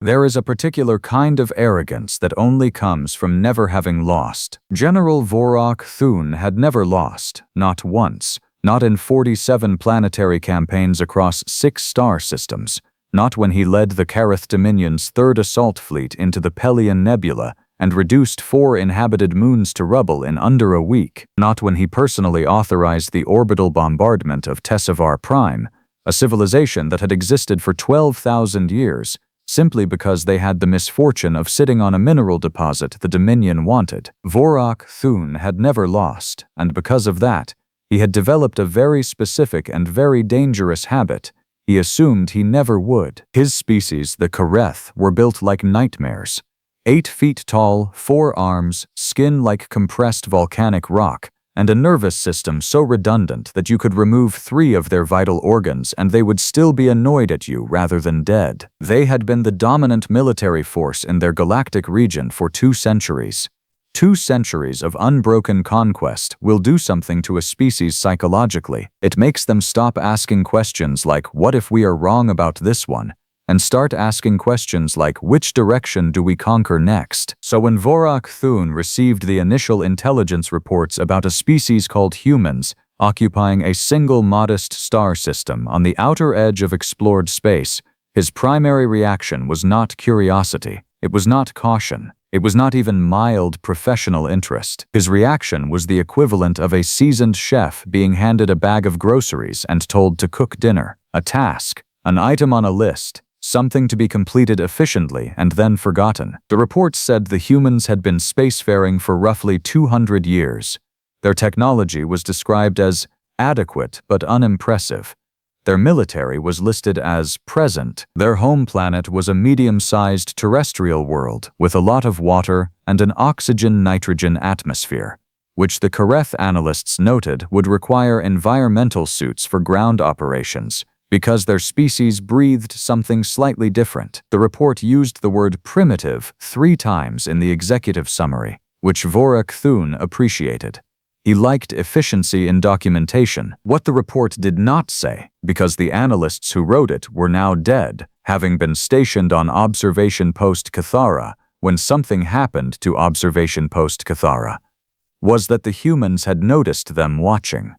There is a particular kind of arrogance that only comes from never having lost. General Vorrakh Thuun had never lost, not once, not in 47 planetary campaigns across 6 star systems, not when he led the Karreth Dominion's 3rd assault fleet into the Pelion Nebula and reduced 4 inhabited moons to rubble in under a week, not when he personally authorized the orbital bombardment of Tessavar Prime, a civilization that had existed for 12,000 years, simply because they had the misfortune of sitting on a mineral deposit the Dominion wanted. Vorrakh Thuun had never lost, and because of that, he had developed a very specific and very dangerous habit. He assumed he never would. His species, the Karreth, were built like nightmares. 8 feet tall, 4 arms, skin like compressed volcanic rock, and a nervous system so redundant that you could remove 3 of their vital organs and they would still be annoyed at you rather than dead. They had been the dominant military force in their galactic region for 2 centuries. 2 centuries of unbroken conquest will do something to a species psychologically. It makes them stop asking questions like, what if we are wrong about this one? And start asking questions like, which direction do we conquer next? So when Vorrakh Thuun received the initial intelligence reports about a species called humans occupying a single modest star system on the outer edge of explored space, his primary reaction was not curiosity. It was not caution. It was not even mild professional interest. His reaction was the equivalent of a seasoned chef being handed a bag of groceries and told to cook dinner, a task, an item on a list, something to be completed efficiently and then forgotten. The report said the humans had been spacefaring for roughly 200 years. Their technology was described as adequate but unimpressive. Their military was listed as present. Their home planet was a medium-sized terrestrial world with a lot of water and an oxygen-nitrogen atmosphere, which the Karreth analysts noted would require environmental suits for ground operations, because their species breathed something slightly different. The report used the word primitive 3 times in the executive summary, which Vorrakh Thuun appreciated. He liked efficiency in documentation. What the report did not say, because the analysts who wrote it were now dead, having been stationed on Observation Post Cathara when something happened to Observation Post Cathara, was that the humans had noticed them watching.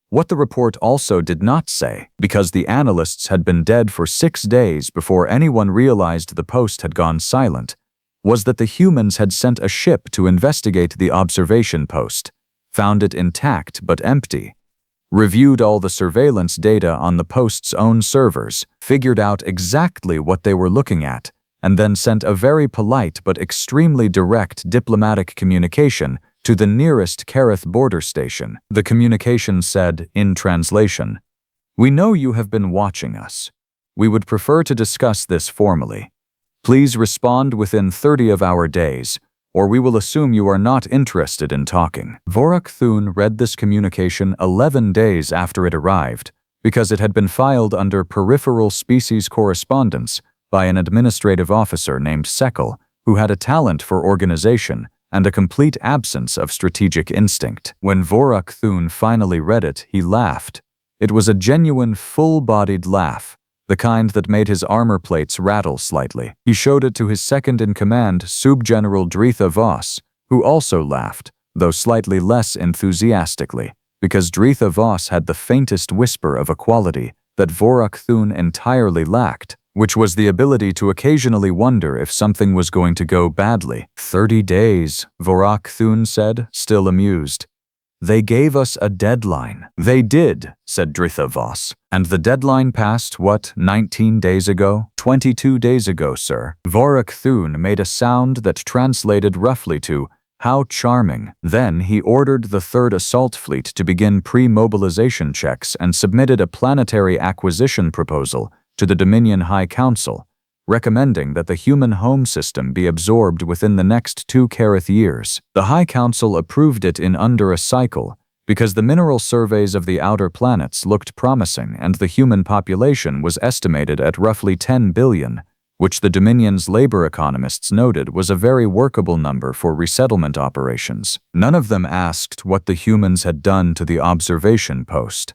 What the report also did not say, because the analysts had been dead for 6 days before anyone realized the post had gone silent, was that the humans had sent a ship to investigate the observation post, found it intact but empty, reviewed all the surveillance data on the post's own servers, figured out exactly what they were looking at, and then sent a very polite but extremely direct diplomatic communication to the nearest Karreth border station. The communication said, in translation, "We know you have been watching us. We would prefer to discuss this formally. Please respond within 30 of our days, or we will assume you are not interested in talking." Vorrakh Thuun read this communication 11 days after it arrived, because it had been filed under peripheral species correspondence by an administrative officer named Sekal, who had a talent for organization and a complete absence of strategic instinct. When Vorrakh Thuun finally read it, he laughed. It was a genuine, full-bodied laugh, the kind that made his armor plates rattle slightly. He showed it to his second-in-command, Sub-General Dritha Voss, who also laughed, though slightly less enthusiastically, because Dritha Voss had the faintest whisper of a quality that Vorrakh Thuun entirely lacked, which was the ability to occasionally wonder if something was going to go badly. 30 days, Vorrakh Thuun said, still amused. They gave us a deadline. They did, said Dritha Voss. And the deadline passed, what, 19 days ago? 22 days ago, sir. Vorrakh Thuun made a sound that translated roughly to, "How charming." Then he ordered the 3rd Assault Fleet to begin pre-mobilization checks and submitted a planetary acquisition proposal to the Dominion High Council, recommending that the human home system be absorbed within the next 2 Karreth years. The High Council approved it in under a cycle because the mineral surveys of the outer planets looked promising and the human population was estimated at roughly 10 billion, which the Dominion's labor economists noted was a very workable number for resettlement operations. None of them asked what the humans had done to the observation post.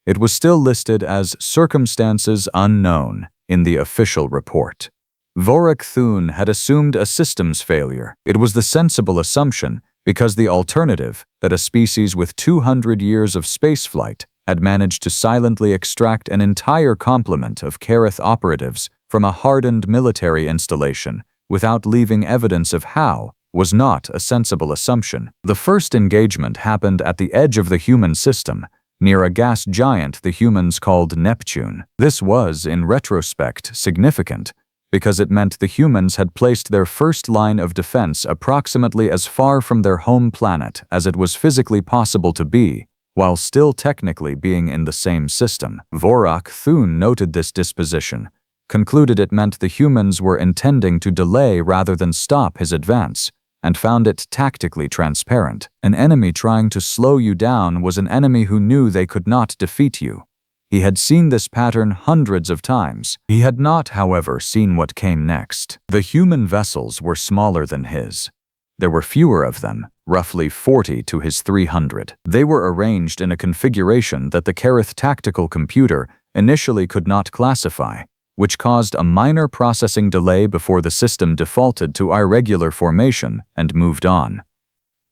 It was still listed as circumstances unknown in the official report. Vorrakh Thuun had assumed a systems failure. It was the sensible assumption, because the alternative, that a species with 200 years of spaceflight had managed to silently extract an entire complement of Karreth operatives from a hardened military installation without leaving evidence of how, was not a sensible assumption. The first engagement happened at the edge of the human system, near a gas giant the humans called Neptune. This was, in retrospect, significant, because it meant the humans had placed their first line of defense approximately as far from their home planet as it was physically possible to be, while still technically being in the same system. Vorrakh Thuun noted this disposition, concluded it meant the humans were intending to delay rather than stop his advance, and found it tactically transparent. An enemy trying to slow you down was an enemy who knew they could not defeat you. He had seen this pattern hundreds of times. He had not, however, seen what came next. The human vessels were smaller than his. There were fewer of them, roughly 40 to his 300. They were arranged in a configuration that the Karreth tactical computer initially could not classify, which caused a minor processing delay before the system defaulted to irregular formation and moved on.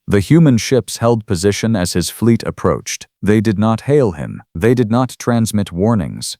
The human ships held position as his fleet approached. They did not hail him. They did not transmit warnings.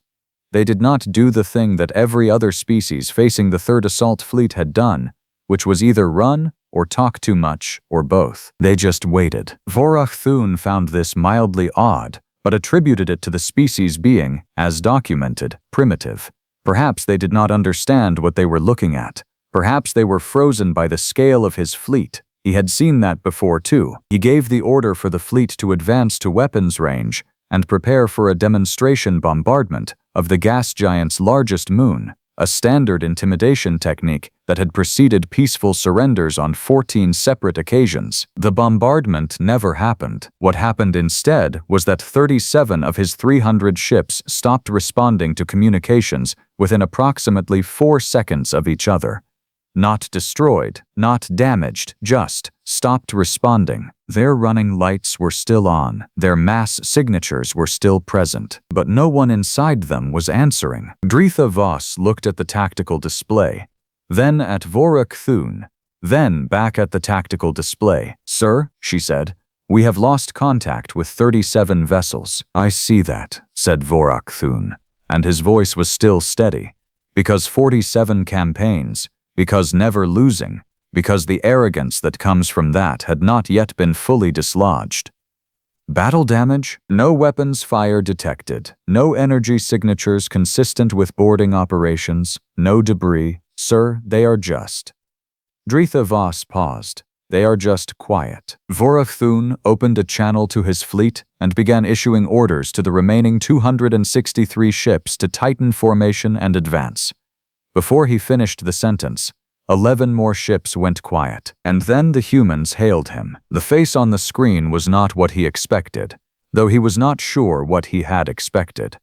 They did not do the thing that every other species facing the Third Assault Fleet had done, which was either run or talk too much, or both. They just waited. Vorrakh Thuun found this mildly odd, but attributed it to the species being, as documented, primitive. Perhaps they did not understand what they were looking at. Perhaps they were frozen by the scale of his fleet. He had seen that before too. He gave the order for the fleet to advance to weapons range and prepare for a demonstration bombardment of the gas giant's largest moon, a standard intimidation technique that had preceded peaceful surrenders on 14 separate occasions. The bombardment never happened. What happened instead was that 37 of his 300 ships stopped responding to communications within approximately 4 seconds of each other. Not destroyed, not damaged, just stopped responding. Their running lights were still on, their mass signatures were still present, but no one inside them was answering. Dritha Voss looked at the tactical display, then at Vorrakh Thuun, then back at the tactical display. "Sir," she said, "we have lost contact with 37 vessels." "I see that," said Vorrakh Thuun, and his voice was still steady. "Because 47 campaigns, because never losing, because the arrogance that comes from that had not yet been fully dislodged." "Battle damage? No weapons fire detected. No energy signatures consistent with boarding operations. No debris. Sir, they are just..." Dritha Voss paused. "They are just quiet." Vorrakh Thuun opened a channel to his fleet and began issuing orders to the remaining 263 ships to tighten formation and advance. Before he finished the sentence, 11 more ships went quiet, and then the humans hailed him. The face on the screen was not what he expected, though he was not sure what he had expected.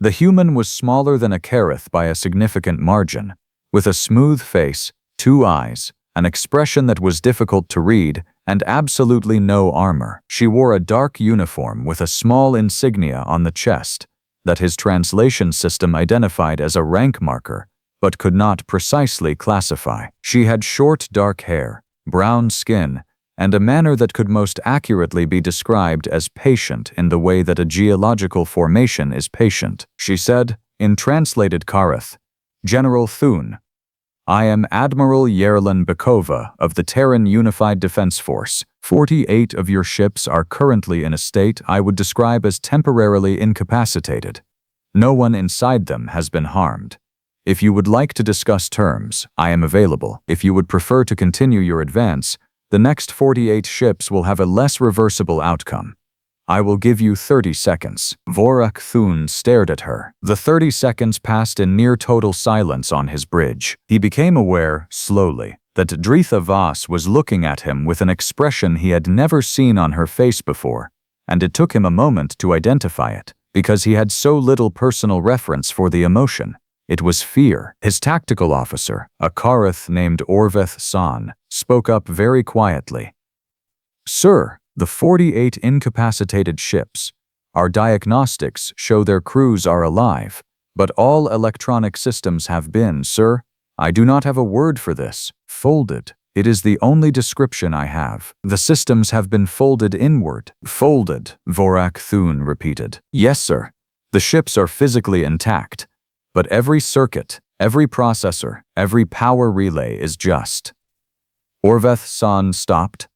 The human was smaller than a Karreth by a significant margin, with a smooth face, 2 eyes, an expression that was difficult to read, and absolutely no armor. She wore a dark uniform with a small insignia on the chest that his translation system identified as a rank marker, but could not precisely classify. She had short dark hair, brown skin, and a manner that could most accurately be described as patient in the way that a geological formation is patient. She said, in translated Karreth, "General Thuun, I am Admiral Bekova of the Terran Unified Defense Force. 48 of your ships are currently in a state I would describe as temporarily incapacitated. No one inside them has been harmed. If you would like to discuss terms, I am available. If you would prefer to continue your advance, the next 48 ships will have a less reversible outcome. I will give you 30 seconds. Vorrakh Thuun stared at her. The 30 seconds passed in near total silence on his bridge. He became aware, slowly, that Dritha Voss was looking at him with an expression he had never seen on her face before, and it took him a moment to identify it, because he had so little personal reference for the emotion. It was fear. His tactical officer, a Karreth named Orveth San, spoke up very quietly. "Sir, the 48 incapacitated ships. Our diagnostics show their crews are alive, but all electronic systems have been, sir." I do not have a word for this. Folded. It is the only description I have. The systems have been folded inward. Folded, Vorrakh Thuun repeated. Yes, sir. The ships are physically intact, but every circuit, every processor, every power relay is just. Orveth-san stopped.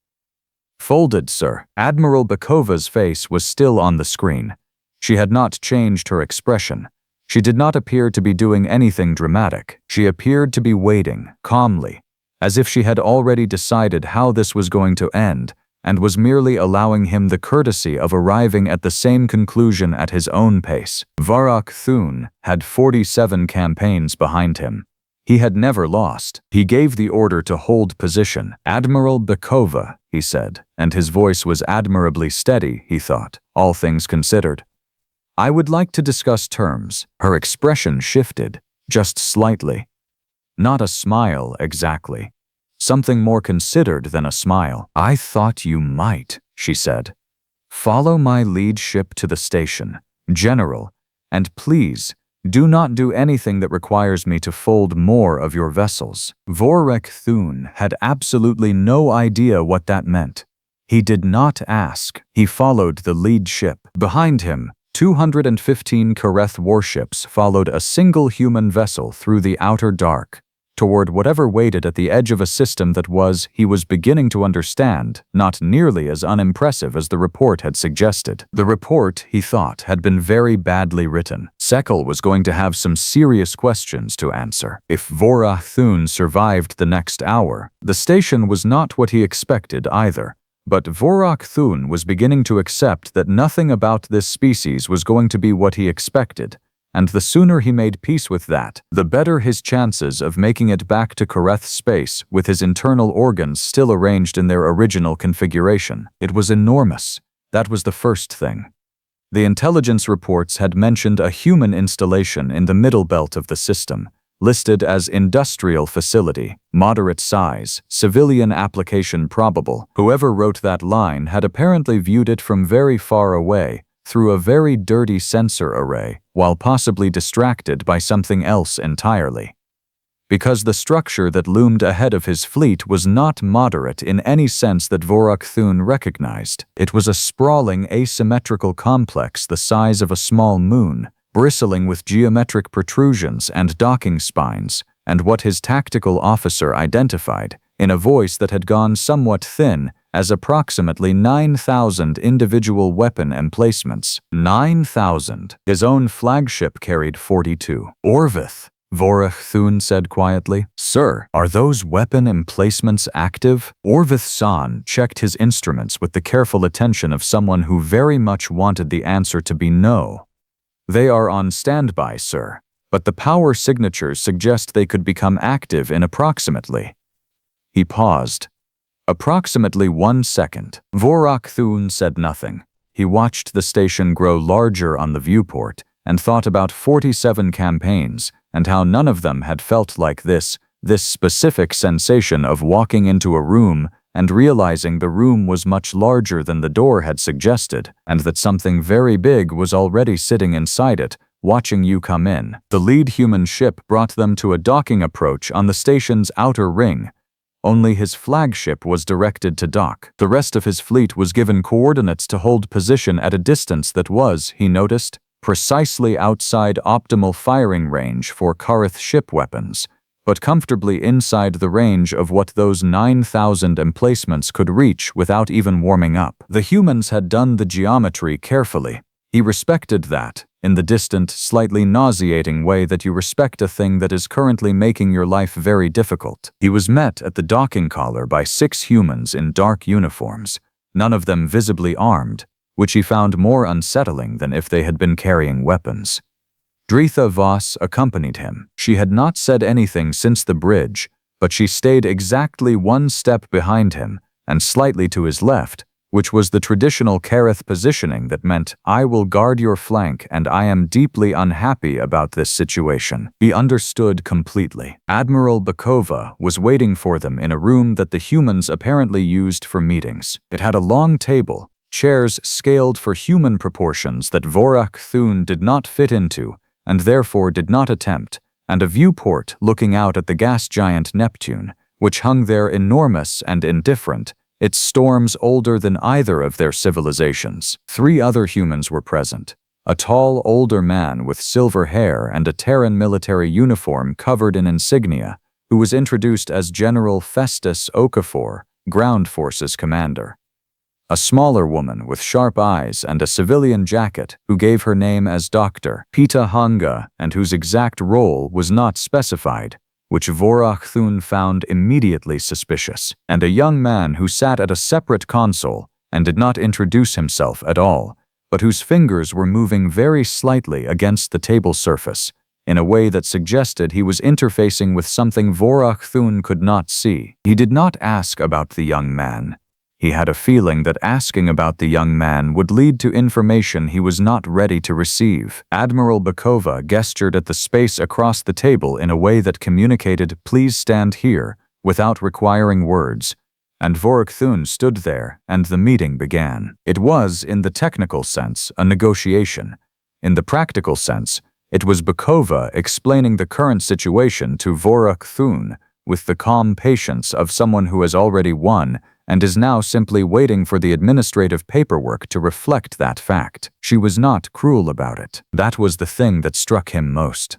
Folded, sir. Admiral Bekova's face was still on the screen. She had not changed her expression. She did not appear to be doing anything dramatic. She appeared to be waiting, calmly, as if she had already decided how this was going to end, and was merely allowing him the courtesy of arriving at the same conclusion at his own pace. Vorrakh Thuun had 47 campaigns behind him. He had never lost. He gave the order to hold position. Admiral Bekova, he said, and his voice was admirably steady, he thought, all things considered. I would like to discuss terms. Her expression shifted, just slightly. Not a smile, exactly. Something more considered than a smile. I thought you might, she said. Follow my lead ship to the station, General, and please, do not do anything that requires me to fold more of your vessels. Vorrakh Thuun had absolutely no idea what that meant. He did not ask. He followed the lead ship. Behind him, 215 Karreth warships followed a single human vessel through the outer dark, toward whatever waited at the edge of a system that was, he was beginning to understand, not nearly as unimpressive as the report had suggested. The report, he thought, had been very badly written. Sekal was going to have some serious questions to answer. If Vorrakh Thuun survived the next hour, the station was not what he expected either. But Vorrakh Thuun was beginning to accept that nothing about this species was going to be what he expected, and the sooner he made peace with that, the better his chances of making it back to Karreth space with his internal organs still arranged in their original configuration. It was enormous. That was the first thing. The intelligence reports had mentioned a human installation in the middle belt of the system, listed as industrial facility, moderate size, civilian application probable. Whoever wrote that line had apparently viewed it from very far away, through a very dirty sensor array, while possibly distracted by something else entirely. Because the structure that loomed ahead of his fleet was not moderate in any sense that Vorrakh Thuun recognized. It was a sprawling asymmetrical complex the size of a small moon, bristling with geometric protrusions and docking spines, and what his tactical officer identified, in a voice that had gone somewhat thin, as approximately 9,000 individual weapon emplacements. 9,000. His own flagship carried 42. Orveth, Vorrakh Thuun said quietly. Sir, are those weapon emplacements active? Orveth-san checked his instruments with the careful attention of someone who very much wanted the answer to be no. They are on standby, sir, but the power signatures suggest they could become active in approximately. He paused. Approximately 1 second. Vorrakh Thuun said nothing. He watched the station grow larger on the viewport and thought about 47 campaigns and how none of them had felt like this specific sensation of walking into a room and realizing the room was much larger than the door had suggested, and that something very big was already sitting inside it, watching you come in. The lead human ship brought them to a docking approach on the station's outer ring. Only his flagship was directed to dock. The rest of his fleet was given coordinates to hold position at a distance that was, he noticed, precisely outside optimal firing range for Karreth ship weapons, but comfortably inside the range of what those 9,000 emplacements could reach without even warming up. The humans had done the geometry carefully. He respected that, in the distant, slightly nauseating way that you respect a thing that is currently making your life very difficult. He was met at the docking collar by 6 humans in dark uniforms, none of them visibly armed, which he found more unsettling than if they had been carrying weapons. Dritha Voss accompanied him. She had not said anything since the bridge, but she stayed exactly 1 step behind him and slightly to his left, which was the traditional Karreth positioning that meant, I will guard your flank and I am deeply unhappy about this situation. He understood completely. Admiral Bekova was waiting for them in a room that the humans apparently used for meetings. It had a long table, chairs scaled for human proportions that Vorrakh Thuun did not fit into, and therefore did not attempt, and a viewport looking out at the gas giant Neptune, which hung there enormous and indifferent, its storms older than either of their civilizations. 3 other humans were present. A tall, older man with silver hair and a Terran military uniform covered in insignia, who was introduced as General Festus Okafor, Ground Forces Commander. A smaller woman with sharp eyes and a civilian jacket who gave her name as Dr. Pita Hanga and whose exact role was not specified, which Vorrakh Thuun found immediately suspicious, and a young man who sat at a separate console and did not introduce himself at all, but whose fingers were moving very slightly against the table surface, in a way that suggested he was interfacing with something Vorrakh Thuun could not see. He did not ask about the young man. He had a feeling that asking about the young man would lead to information he was not ready to receive. Admiral Bekova gestured at the space across the table in a way that communicated, "Please stand here," without requiring words, and Vorrakh Thuun stood there, and the meeting began. It was, in the technical sense, a negotiation. In the practical sense, it was Bekova explaining the current situation to Vorrakh Thuun with the calm patience of someone who has already won and is now simply waiting for the administrative paperwork to reflect that fact. She was not cruel about it. That was the thing that struck him most.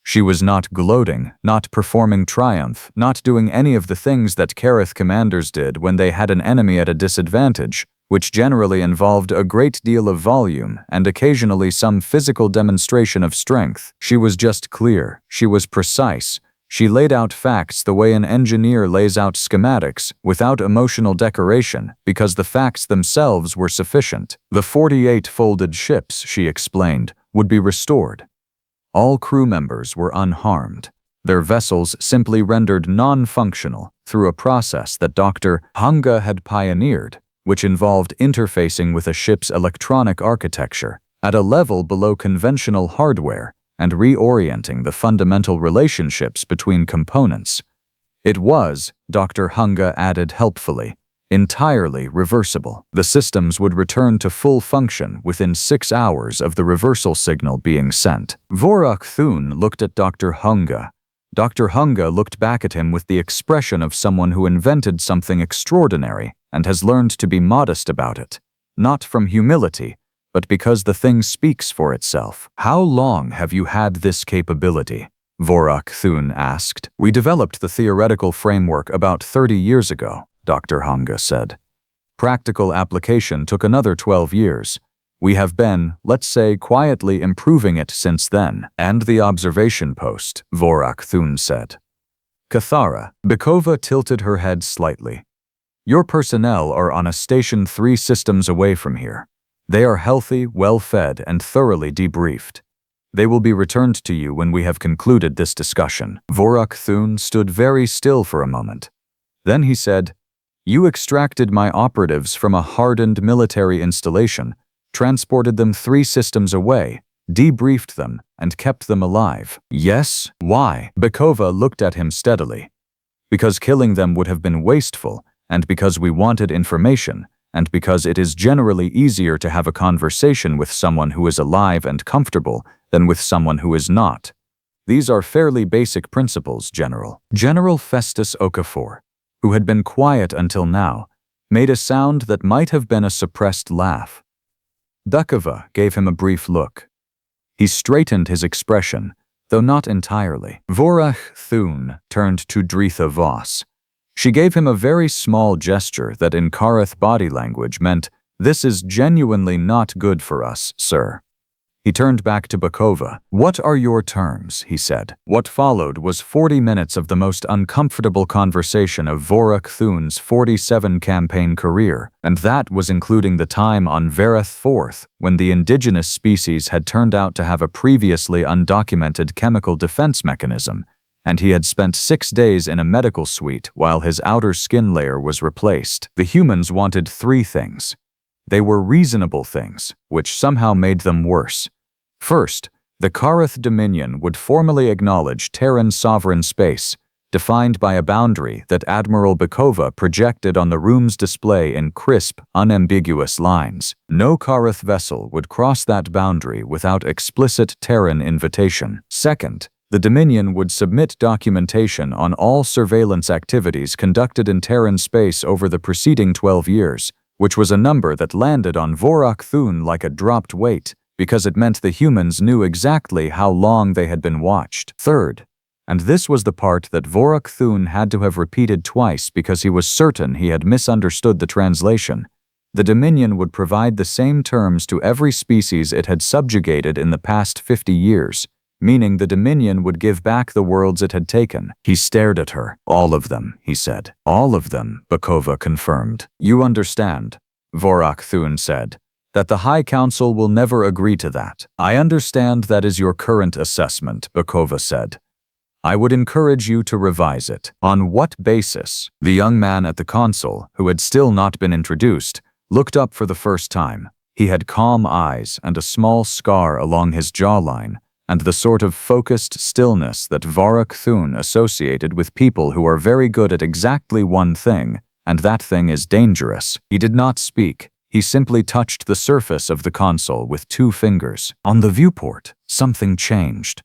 She was not gloating, not performing triumph, not doing any of the things that Karreth commanders did when they had an enemy at a disadvantage, which generally involved a great deal of volume and occasionally some physical demonstration of strength. She was just clear. She was precise. She laid out facts the way an engineer lays out schematics, without emotional decoration, because the facts themselves were sufficient. The 48 folded ships, she explained, would be restored. All crew members were unharmed. Their vessels simply rendered non-functional through a process that Dr. Hanga had pioneered, which involved interfacing with a ship's electronic architecture at a level below conventional hardware and reorienting the fundamental relationships between components. It was, Dr. Hanga added helpfully, entirely reversible. The systems would return to full function within 6 hours of the reversal signal being sent. Vorrakh Thuun looked at Dr. Hanga. Dr. Hanga looked back at him with the expression of someone who invented something extraordinary and has learned to be modest about it, not from humility, but because the thing speaks for itself. "How long have you had this capability?" Vorrakh Thuun asked. "We developed the theoretical framework about 30 years ago," Dr. Hanga said. "Practical application took another 12 years. We have been, let's say, quietly improving it since then." "And the observation post," Vorrakh Thuun said. "Cathara." Bekova tilted her head slightly. "Your personnel are on a station 3 systems away from here. They are healthy, well-fed, and thoroughly debriefed. They will be returned to you when we have concluded this discussion." Vorrakh Thuun stood very still for a moment. Then he said, "You extracted my operatives from a hardened military installation, transported them 3 systems away, debriefed them, and kept them alive." "Yes? Why?" Bekova looked at him steadily. "Because killing them would have been wasteful, and because we wanted information, and because it is generally easier to have a conversation with someone who is alive and comfortable than with someone who is not. These are fairly basic principles, General." General Festus Okafor, who had been quiet until now, made a sound that might have been a suppressed laugh. Bekova gave him a brief look. He straightened his expression, though not entirely. Vorrakh Thuun turned to Dritha Voss. She gave him a very small gesture that in Karreth body language meant, "This is genuinely not good for us, sir." He turned back to Bekova. "What are your terms?" he said. What followed was 40 minutes of the most uncomfortable conversation of Vorrakh Thuun's 47 campaign career, and that was including the time on Karreth IV, when the indigenous species had turned out to have a previously undocumented chemical defense mechanism, and he had spent 6 days in a medical suite while his outer skin layer was replaced. The humans wanted 3 things. They were reasonable things, which somehow made them worse. First, the Karreth Dominion would formally acknowledge Terran sovereign space, defined by a boundary that Admiral Bekova projected on the room's display in crisp, unambiguous lines. No Karreth vessel would cross that boundary without explicit Terran invitation. Second, The Dominion would submit documentation on all surveillance activities conducted in Terran space over the preceding 12 years, which was a number that landed on Vorrakh Thuun like a dropped weight, because it meant the humans knew exactly how long they had been watched. Third, and this was the part that Vorrakh Thuun had to have repeated twice because he was certain he had misunderstood the translation, the Dominion would provide the same terms to every species it had subjugated in the past 50 years, meaning the Dominion would give back the worlds it had taken. He stared at her. All of them, he said. All of them, Bekova confirmed. You understand, Vorrakh Thuun said, that the High Council will never agree to that. I understand that is your current assessment, Bekova said. I would encourage you to revise it. On what basis? The young man at the console, who had still not been introduced, looked up for the first time. He had calm eyes and a small scar along his jawline, and the sort of focused stillness that Vorrakh Thuun associated with people who are very good at exactly one thing, and that thing is dangerous. He did not speak. He simply touched the surface of the console with 2 fingers. On the viewport, something changed.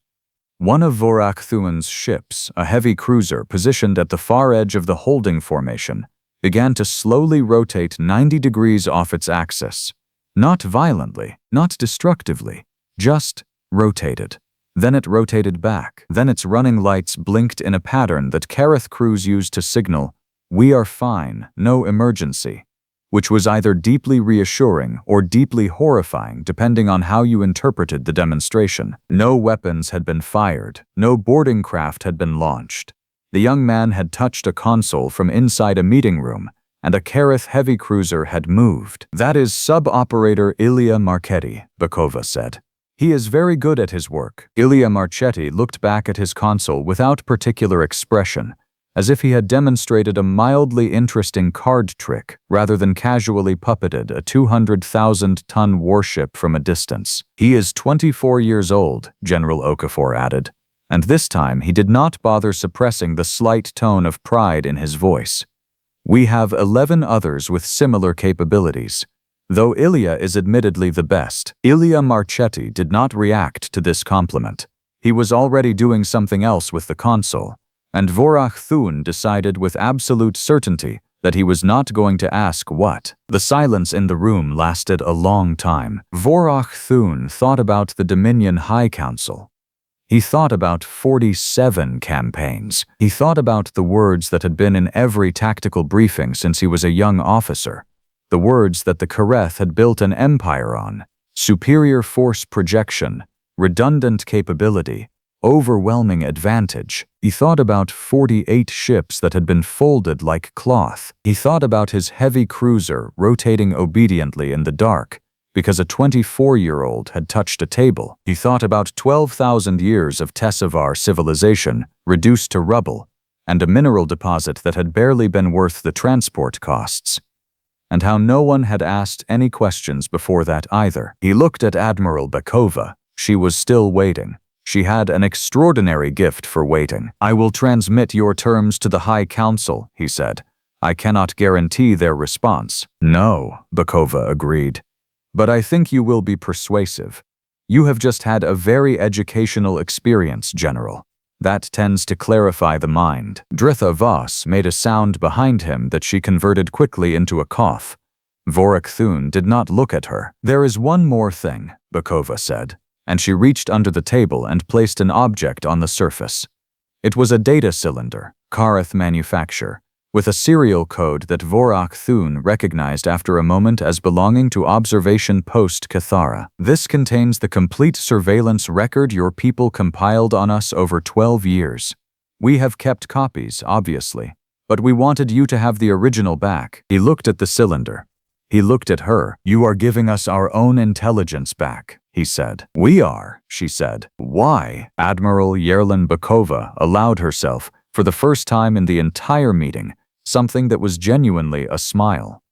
One of Vorrakh Thuun's ships, a heavy cruiser positioned at the far edge of the holding formation, began to slowly rotate 90 degrees off its axis. Not violently, not destructively, just rotated. Then it rotated back. Then its running lights blinked in a pattern that Karreth crews used to signal, "We are fine, no emergency," which was either deeply reassuring or deeply horrifying depending on how you interpreted the demonstration. No weapons had been fired. No boarding craft had been launched. The young man had touched a console from inside a meeting room, and a Karreth heavy cruiser had moved. That is sub-operator Ilya Marchetti, Bekova said. He is very good at his work. Ilya Marchetti looked back at his console without particular expression, as if he had demonstrated a mildly interesting card trick rather than casually puppeted a 200,000-ton warship from a distance. He is 24 years old, General Okafor added, and this time he did not bother suppressing the slight tone of pride in his voice. We have 11 others with similar capabilities. Though Ilya is admittedly the best, Ilya Marchetti did not react to this compliment. He was already doing something else with the console, and Vorrakh Thuun decided with absolute certainty that he was not going to ask what. The silence in the room lasted a long time. Vorrakh Thuun thought about the Dominion High Council. He thought about 47 campaigns. He thought about the words that had been in every tactical briefing since he was a young officer. The words that the Karreth had built an empire on: superior force projection, redundant capability, overwhelming advantage. He thought about 48 ships that had been folded like cloth. He thought about his heavy cruiser rotating obediently in the dark because a 24-year-old had touched a table. He thought about 12,000 years of Tessevar civilization reduced to rubble, and a mineral deposit that had barely been worth the transport costs. And how no one had asked any questions before that either. He looked at Admiral Bekova. She was still waiting. She had an extraordinary gift for waiting. I will transmit your terms to the High Council, he said. I cannot guarantee their response. No, Bekova agreed. But I think you will be persuasive. You have just had a very educational experience, General. That tends to clarify the mind. Dritha Voss made a sound behind him that she converted quickly into a cough. Vorrakh Thuun did not look at her. There is one more thing, Bekova said, and she reached under the table and placed an object on the surface. It was a data cylinder, Karreth manufacture, with a serial code that Vorrakh Thuun recognized after a moment as belonging to Observation Post Cathara. This contains the complete surveillance record your people compiled on us over 12 years. We have kept copies, obviously, but we wanted you to have the original back. He looked at the cylinder. He looked at her. You are giving us our own intelligence back, he said. We are, she said. Why? Admiral Bekova allowed herself, for the first time in the entire meeting, something that was genuinely a smile.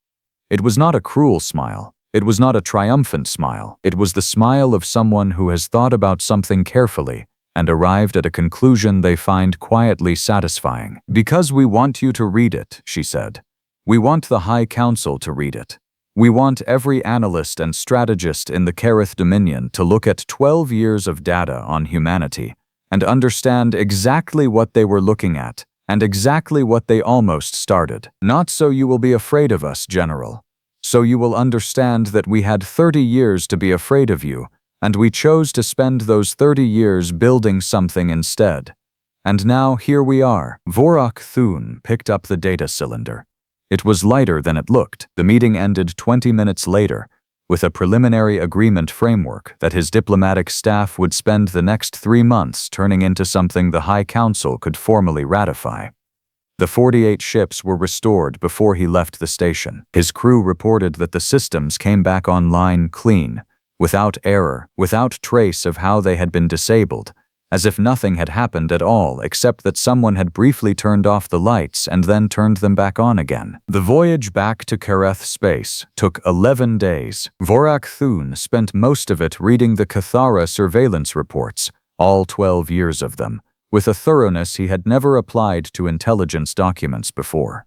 It was not a cruel smile. It was not a triumphant smile. It was the smile of someone who has thought about something carefully and arrived at a conclusion they find quietly satisfying. Because we want you to read it, she said. We want the High Council to read it. We want every analyst and strategist in the Karreth Dominion to look at 12 years of data on humanity and understand exactly what they were looking at, and exactly what they almost started. Not so you will be afraid of us, General. So you will understand that we had 30 years to be afraid of you, and we chose to spend those 30 years building something instead. And now here we are. Vorrakh Thuun picked up the data cylinder. It was lighter than it looked. The meeting ended 20 minutes later, with a preliminary agreement framework that his diplomatic staff would spend the next 3 months turning into something the High Council could formally ratify. The 48 ships were restored before he left the station. His crew reported that the systems came back online clean, without error, without trace of how they had been disabled, as if nothing had happened at all except that someone had briefly turned off the lights and then turned them back on again. The voyage back to Karreth space took 11 days. Vorrakh Thuun spent most of it reading the Cathara surveillance reports, all 12 years of them, with a thoroughness he had never applied to intelligence documents before.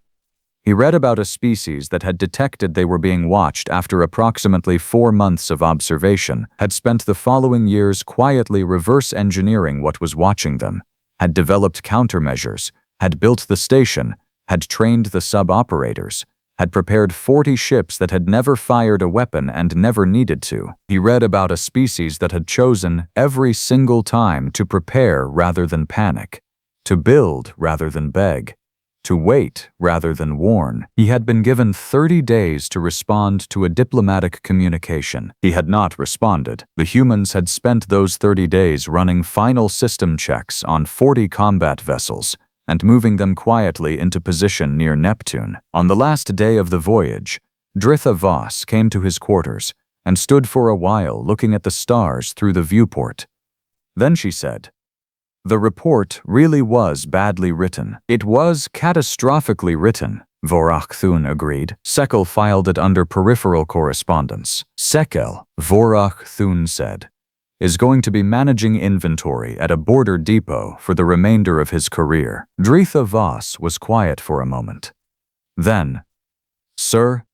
He read about a species that had detected they were being watched after approximately 4 months of observation, had spent the following years quietly reverse engineering what was watching them, had developed countermeasures, had built the station, had trained the sub-operators, had prepared 40 ships that had never fired a weapon and never needed to. He read about a species that had chosen every single time to prepare rather than panic, to build rather than beg, to wait rather than warn. He had been given 30 days to respond to a diplomatic communication. He had not responded. The humans had spent those 30 days running final system checks on 40 combat vessels and moving them quietly into position near Neptune. On the last day of the voyage, Dritha Voss came to his quarters and stood for a while looking at the stars through the viewport. Then she said, "The report really was badly written." "It was catastrophically written," Vorrakh Thuun agreed. Sekel filed it under peripheral correspondence. Sekel, Vorrakh Thuun said, is going to be managing inventory at a border depot for the remainder of his career. Dritha Voss was quiet for a moment. Then, "Sir,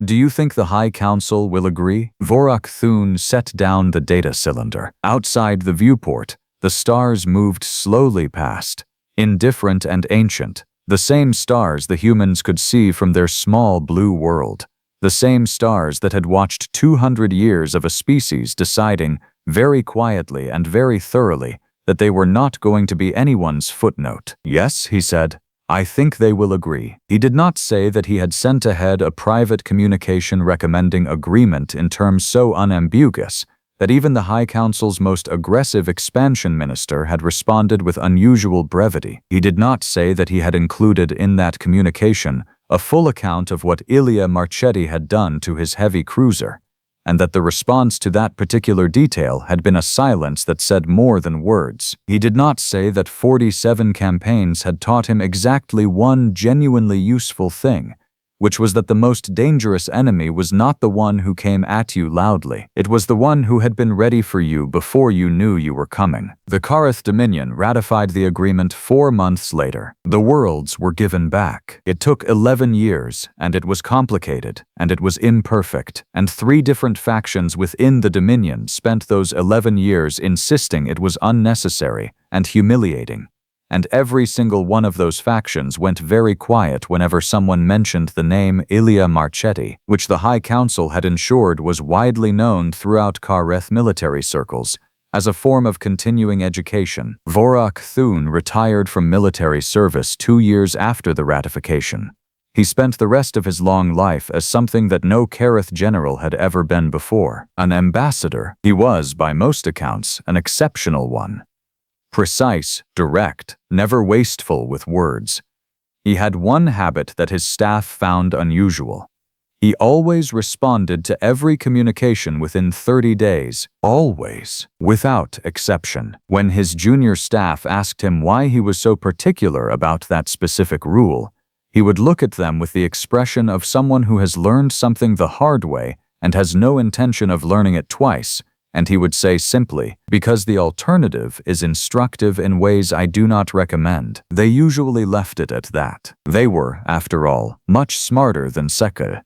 do you think the High Council will agree?" Vorrakh Thuun set down the data cylinder. Outside the viewport, the stars moved slowly past, indifferent and ancient, the same stars the humans could see from their small blue world, the same stars that had watched 200 years of a species deciding, very quietly and very thoroughly, that they were not going to be anyone's footnote. "Yes," he said, "I think they will agree." He did not say that he had sent ahead a private communication recommending agreement in terms so unambiguous that even the High Council's most aggressive expansion minister had responded with unusual brevity. He did not say that he had included in that communication a full account of what Ilya Marchetti had done to his heavy cruiser, and that the response to that particular detail had been a silence that said more than words. He did not say that 47 campaigns had taught him exactly one genuinely useful thing, which was that the most dangerous enemy was not the one who came at you loudly. It was the one who had been ready for you before you knew you were coming. The Karreth Dominion ratified the agreement 4 months later. The worlds were given back. It took 11 years, and it was complicated, and it was imperfect, and 3 different factions within the Dominion spent those 11 years insisting it was unnecessary and humiliating. And every single one of those factions went very quiet whenever someone mentioned the name Ilya Marchetti, which the High Council had ensured was widely known throughout Karreth military circles as a form of continuing education. Vorrakh Thuun retired from military service 2 years after the ratification. He spent the rest of his long life as something that no Karreth general had ever been before, an ambassador. He was, by most accounts, an exceptional one. Precise, direct, never wasteful with words. He had one habit that his staff found unusual. He always responded to every communication within 30 days, always, without exception. When his junior staff asked him why he was so particular about that specific rule, he would look at them with the expression of someone who has learned something the hard way and has no intention of learning it twice, and he would say simply, "Because the alternative is instructive in ways I do not recommend." They usually left it at that. They were, after all, much smarter than Sekel.